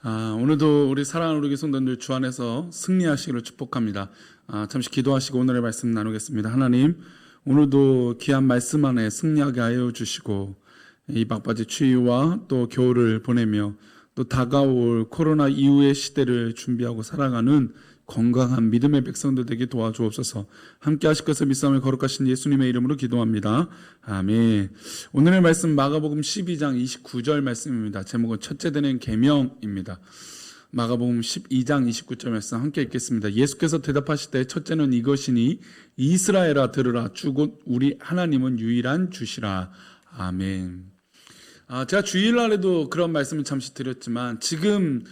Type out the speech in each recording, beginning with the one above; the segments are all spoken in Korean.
오늘도 우리 사랑하는 우리 성도들 주 안에서 승리하시기를 축복합니다. 잠시 기도하시고 오늘의 말씀 나누겠습니다. 하나님, 오늘도 귀한 말씀 안에 승리하게 하여 주시고 이 막바지 추위와 또 겨울을 보내며 또 다가올 코로나 이후의 시대를 준비하고 살아가는 건강한 믿음의 백성들 되게 도와주옵소서. 함께 하실 것을 믿사오며 거룩하신 예수님의 이름으로 기도합니다. 아멘. 오늘의 말씀 마가복음 12장 29절 말씀입니다. 제목은 첫째 되는 계명입니다. 마가복음 12장 29절 말씀 함께 읽겠습니다. 예수께서 대답하시되 첫째는 이것이니 이스라엘아 들으라 주 곧 우리 하나님은 유일한 주시라. 아멘. 제가 주일날에도 그런 말씀을 잠시 드렸지만 지금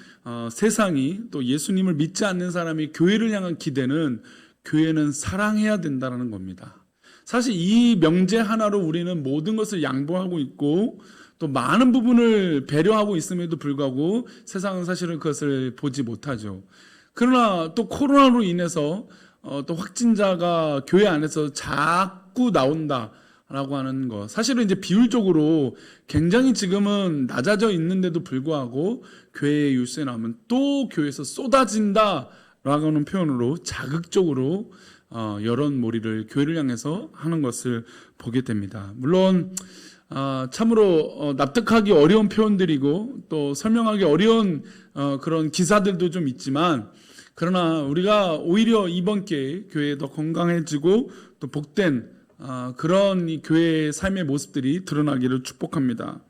세상이 또 예수님을 믿지 않는 사람이 교회를 향한 기대는 교회는 사랑해야 된다는 겁니다. 사실 이 명제 하나로 우리는 모든 것을 양보하고 있고 또 많은 부분을 배려하고 있음에도 불구하고 세상은 사실은 그것을 보지 못하죠. 그러나 또 코로나로 인해서 또 확진자가 교회 안에서 자꾸 나온다 라고 하는 거, 사실은 이제 비율적으로 굉장히 지금은 낮아져 있는데도 불구하고 교회의 뉴스에 나오면 또 교회에서 쏟아진다 라고 하는 표현으로 자극적으로 여론몰이를 교회를 향해서 하는 것을 보게 됩니다. 물론 참으로 납득하기 어려운 표현들이고 또 설명하기 어려운 그런 기사들도 좀 있지만, 그러나 우리가 오히려 이번 기회에 교회에 더 건강해지고 또 복된 그런 이 교회의 삶의 모습들이 드러나기를 축복합니다.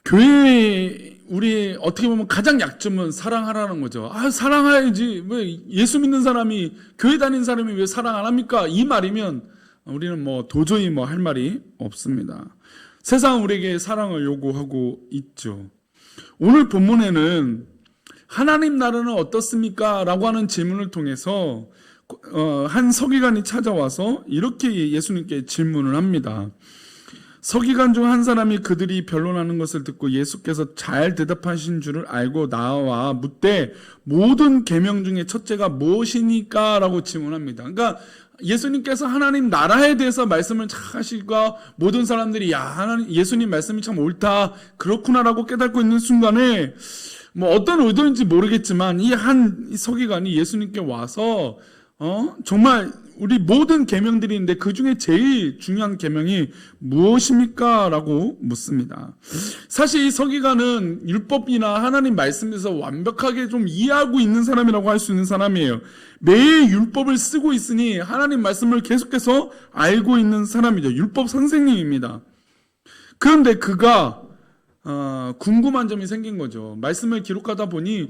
교회 우리 어떻게 보면 가장 약점은 사랑하라는 거죠. 사랑해야지. 왜 예수 믿는 사람이, 교회 다니는 사람이 왜 사랑 안 합니까? 이 말이면 우리는 도저히 할 말이 없습니다. 세상은 우리에게 사랑을 요구하고 있죠. 오늘 본문에는 하나님 나라는 어떻습니까? 라고 하는 질문을 통해서 한 서기관이 찾아와서 이렇게 예수님께 질문을 합니다. 서기관 중 한 사람이 그들이 변론하는 것을 듣고 예수께서 잘 대답하신 줄을 알고 나와 묻되 모든 계명 중에 첫째가 무엇이니까? 라고 질문합니다. 그러니까 예수님께서 하나님 나라에 대해서 말씀을 잘 하시고 모든 사람들이 하나님 예수님 말씀이 참 옳다 그렇구나라고 깨닫고 있는 순간에 어떤 의도인지 모르겠지만 이 서기관이 예수님께 와서 정말 우리 모든 계명들이 있는데 그 중에 제일 중요한 계명이 무엇입니까? 라고 묻습니다. 사실 이 서기관은 율법이나 하나님 말씀에서 완벽하게 좀 이해하고 있는 사람이라고 할 수 있는 사람이에요. 매일 율법을 쓰고 있으니 하나님 말씀을 계속해서 알고 있는 사람이죠. 율법 선생님입니다. 그런데 그가 궁금한 점이 생긴 거죠. 말씀을 기록하다 보니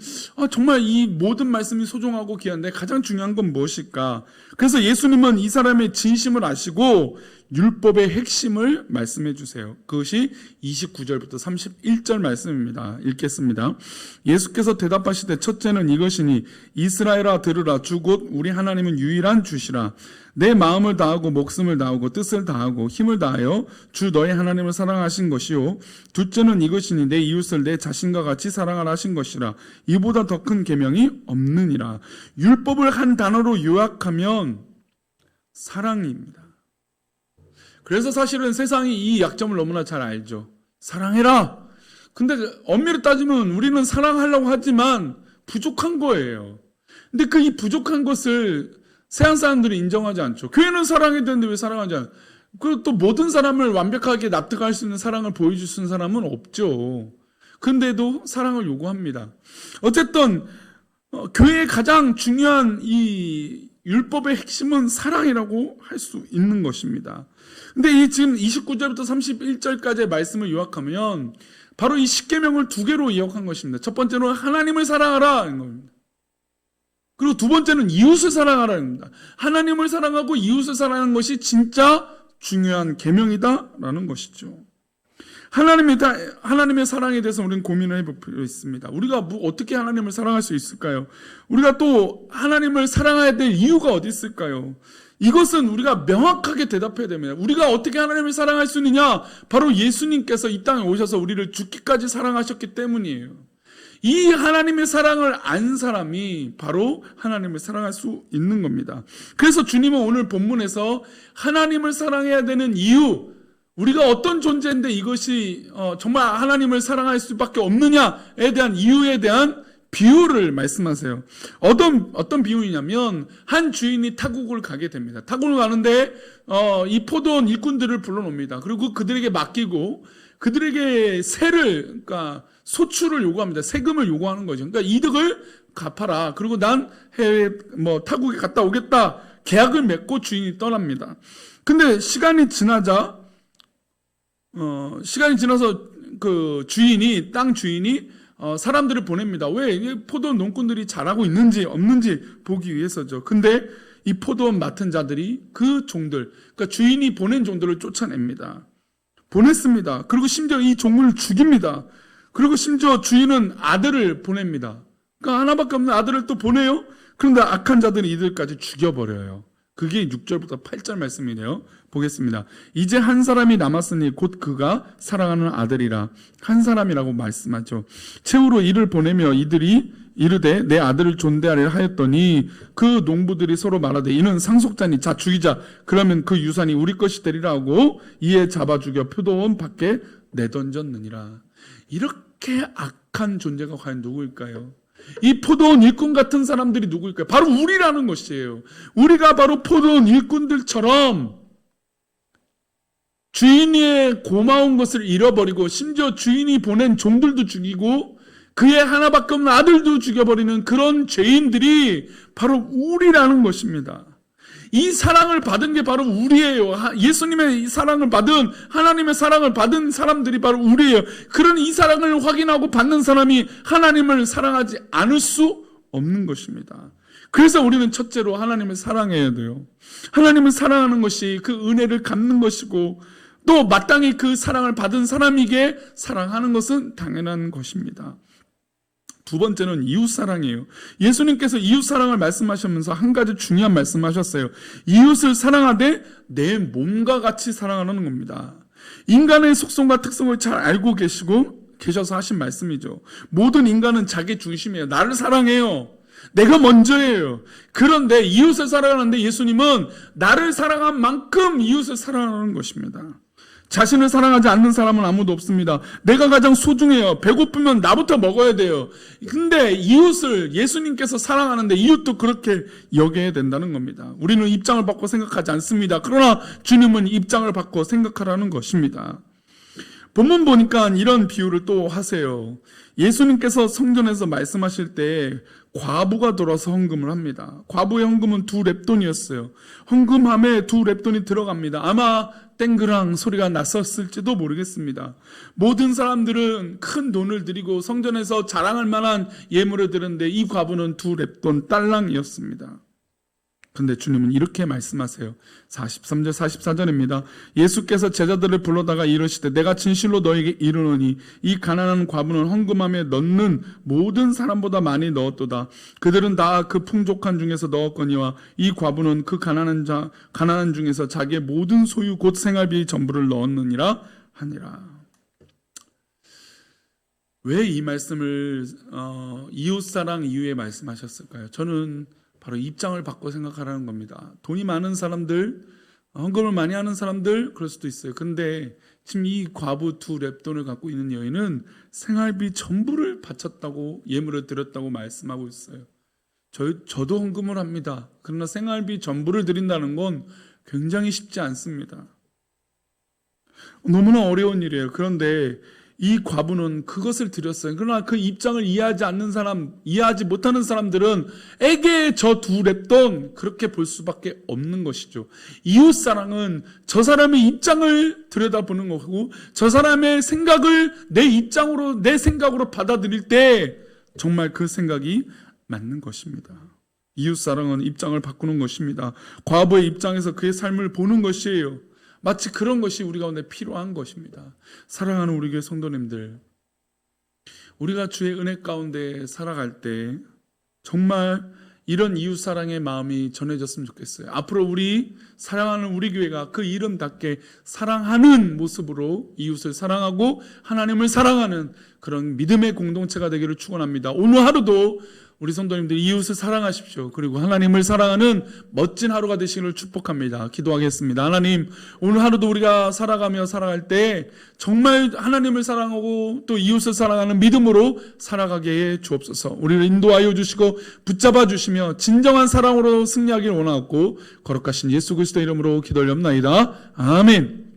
정말 이 모든 말씀이 소중하고 귀한데 가장 중요한 건 무엇일까? 그래서 예수님은 이 사람의 진심을 아시고 율법의 핵심을 말씀해 주세요. 그것이 29절부터 31절 말씀입니다. 읽겠습니다. 예수께서 대답하시되 첫째는 이것이니 이스라엘아 들으라 주 곧 우리 하나님은 유일한 주시라. 내 마음을 다하고 목숨을 다하고 뜻을 다하고 힘을 다하여 주 너의 하나님을 사랑하신 것이요 둘째는 이것이니 내 이웃을 내 자신과 같이 사랑하라 하신 것이라. 이보다 더 큰 계명이 없느니라. 율법을 한 단어로 요약하면 사랑입니다. 그래서 사실은 세상이 이 약점을 너무나 잘 알죠. 사랑해라. 근데 엄밀히 따지면 우리는 사랑하려고 하지만 부족한 거예요. 근데 이 부족한 것을 세상 사람들이 인정하지 않죠. 교회는 사랑해야 되는데 왜 사랑하지 않아요? 그리고 또 모든 사람을 완벽하게 납득할 수 있는 사랑을 보여줄 수 있는 사람은 없죠. 근데도 사랑을 요구합니다. 어쨌든 교회의 가장 중요한 이 율법의 핵심은 사랑이라고 할 수 있는 것입니다. 근데 이 지금 29절부터 31절까지의 말씀을 요약하면 바로 이 10계명을 두 개로 요약한 것입니다. 첫 번째로는 하나님을 사랑하라는 겁니다. 그리고 두 번째는 이웃을 사랑하라는 겁니다. 하나님을 사랑하고 이웃을 사랑하는 것이 진짜 중요한 계명이다라는 것이죠. 하나님의 사랑에 대해서 우리는 고민을 해볼 필요 있습니다. 우리가 어떻게 하나님을 사랑할 수 있을까요? 우리가 또 하나님을 사랑해야 될 이유가 어디 있을까요? 이것은 우리가 명확하게 대답해야 됩니다. 우리가 어떻게 하나님을 사랑할 수 있느냐? 바로 예수님께서 이 땅에 오셔서 우리를 죽기까지 사랑하셨기 때문이에요. 이 하나님의 사랑을 안 사람이 바로 하나님을 사랑할 수 있는 겁니다. 그래서 주님은 오늘 본문에서 하나님을 사랑해야 되는 이유, 우리가 어떤 존재인데 이것이 정말 하나님을 사랑할 수밖에 없느냐에 대한 이유에 대한 비유를 말씀하세요. 어떤 비유이냐면 한 주인이 타국을 가게 됩니다. 타국을 가는데 이 포도원 일꾼들을 불러놉니다. 그리고 그들에게 맡기고 그들에게 그러니까 소출을 요구합니다. 세금을 요구하는 거죠. 그러니까 이득을 갚아라. 그리고 난 해외 타국에 갔다 오겠다. 계약을 맺고 주인이 떠납니다. 근데 시간이 지나서 그 땅 주인이 사람들을 보냅니다. 왜? 포도원 농꾼들이 잘하고 있는지 없는지 보기 위해서죠. 근데 이 포도원 맡은 자들이 그 종들, 그러니까 주인이 보낸 종들을 쫓아냅니다. 보냈습니다. 그리고 심지어 이 종을 죽입니다. 그리고 심지어 주인은 아들을 보냅니다. 그러니까 하나밖에 없는 아들을 또 보내요. 그런데 악한 자들이 이들까지 죽여버려요. 그게 6절부터 8절 말씀이네요. 보겠습니다. 이제 한 사람이 남았으니 곧 그가 사랑하는 아들이라. 한 사람이라고 말씀하죠. 최후로 이를 보내며 이들이 이르되 내 아들을 존대하리라 하였더니 그 농부들이 서로 말하되 이는 상속자니 자 죽이자. 그러면 그 유산이 우리 것이 되리라 하고 이에 잡아 죽여 표도원 밖에 내던졌느니라. 이렇게 악한 존재가 과연 누구일까요? 이 포도원 일꾼 같은 사람들이 누구일까요? 바로 우리라는 것이에요. 우리가 바로 포도원 일꾼들처럼 주인의 고마운 것을 잃어버리고 심지어 주인이 보낸 종들도 죽이고 그의 하나밖에 없는 아들도 죽여버리는 그런 죄인들이 바로 우리라는 것입니다. 이 사랑을 받은 게 바로 우리예요. 예수님의 사랑을 받은, 하나님의 사랑을 받은 사람들이 바로 우리예요. 그런 이 사랑을 확인하고 받는 사람이 하나님을 사랑하지 않을 수 없는 것입니다. 그래서 우리는 첫째로 하나님을 사랑해야 돼요. 하나님을 사랑하는 것이 그 은혜를 갚는 것이고 또 마땅히 그 사랑을 받은 사람에게 사랑하는 것은 당연한 것입니다. 두 번째는 이웃사랑이에요. 예수님께서 이웃사랑을 말씀하시면서 한 가지 중요한 말씀하셨어요. 이웃을 사랑하되 내 몸과 같이 사랑하는 겁니다. 인간의 속성과 특성을 잘 알고 계셔서 하신 말씀이죠. 모든 인간은 자기 중심이에요. 나를 사랑해요. 내가 먼저예요. 그런데 이웃을 사랑하는데 예수님은 나를 사랑한 만큼 이웃을 사랑하는 것입니다. 자신을 사랑하지 않는 사람은 아무도 없습니다. 내가 가장 소중해요. 배고프면 나부터 먹어야 돼요. 근데 이웃을 예수님께서 사랑하는데 이웃도 그렇게 여겨야 된다는 겁니다. 우리는 입장을 받고 생각하지 않습니다. 그러나 주님은 입장을 받고 생각하라는 것입니다. 본문 보니까 이런 비유를 또 하세요. 예수님께서 성전에서 말씀하실 때 과부가 돌아서 헌금을 합니다. 과부의 헌금은 2렙돈이었어요. 헌금함에 2렙돈이 들어갑니다. 아마 땡그랑 소리가 났었을지도 모르겠습니다. 모든 사람들은 큰 돈을 들이고 성전에서 자랑할 만한 예물을 드렸는데 이 과부는 2렙돈 달랑이었습니다. 근데 주님은 이렇게 말씀하세요. 43절 44절입니다. 예수께서 제자들을 불러다가 이르시되 내가 진실로 너에게 이르노니 이 가난한 과부는 헌금함에 넣는 모든 사람보다 많이 넣었도다. 그들은 다 그 풍족한 중에서 넣었거니와 이 과부는 그 가난한 중에서 자기의 모든 소유 곧 생활비 전부를 넣었느니라 하니라. 왜 이 말씀을 이웃사랑 이후에 말씀하셨을까요? 저는 바로 입장을 바꿔 생각하라는 겁니다. 돈이 많은 사람들, 헌금을 많이 하는 사람들 그럴 수도 있어요. 근데 지금 이 과부 2렙돈을 갖고 있는 여인은 생활비 전부를 바쳤다고, 예물을 드렸다고 말씀하고 있어요. 저도 헌금을 합니다. 그러나 생활비 전부를 드린다는 건 굉장히 쉽지 않습니다. 너무나 어려운 일이에요. 그런데 이 과부는 그것을 드렸어요. 그러나 그 입장을 이해하지 못하는 사람들은 에게 저 2렙돈 그렇게 볼 수밖에 없는 것이죠. 이웃사랑은 저 사람의 입장을 들여다보는 거고 저 사람의 생각을 내 생각으로 받아들일 때 정말 그 생각이 맞는 것입니다. 이웃사랑은 입장을 바꾸는 것입니다. 과부의 입장에서 그의 삶을 보는 것이에요. 마치 그런 것이 우리 가운데 필요한 것입니다. 사랑하는 우리 교회 성도님들, 우리가 주의 은혜 가운데 살아갈 때 정말 이런 이웃사랑의 마음이 전해졌으면 좋겠어요. 앞으로 우리 사랑하는 우리 교회가 그 이름답게 사랑하는 모습으로 이웃을 사랑하고 하나님을 사랑하는 그런 믿음의 공동체가 되기를 축원합니다. 오늘 하루도 우리 성도님들 이웃을 사랑하십시오. 그리고 하나님을 사랑하는 멋진 하루가 되시기를 축복합니다. 기도하겠습니다. 하나님, 오늘 하루도 우리가 살아가며 살아갈 때 정말 하나님을 사랑하고 또 이웃을 사랑하는 믿음으로 살아가게 해 주옵소서. 우리를 인도하여 주시고 붙잡아 주시며 진정한 사랑으로 승리하기를 원하옵고 거룩하신 예수 그리스도 이름으로 기도 올리옵나이다. 아멘.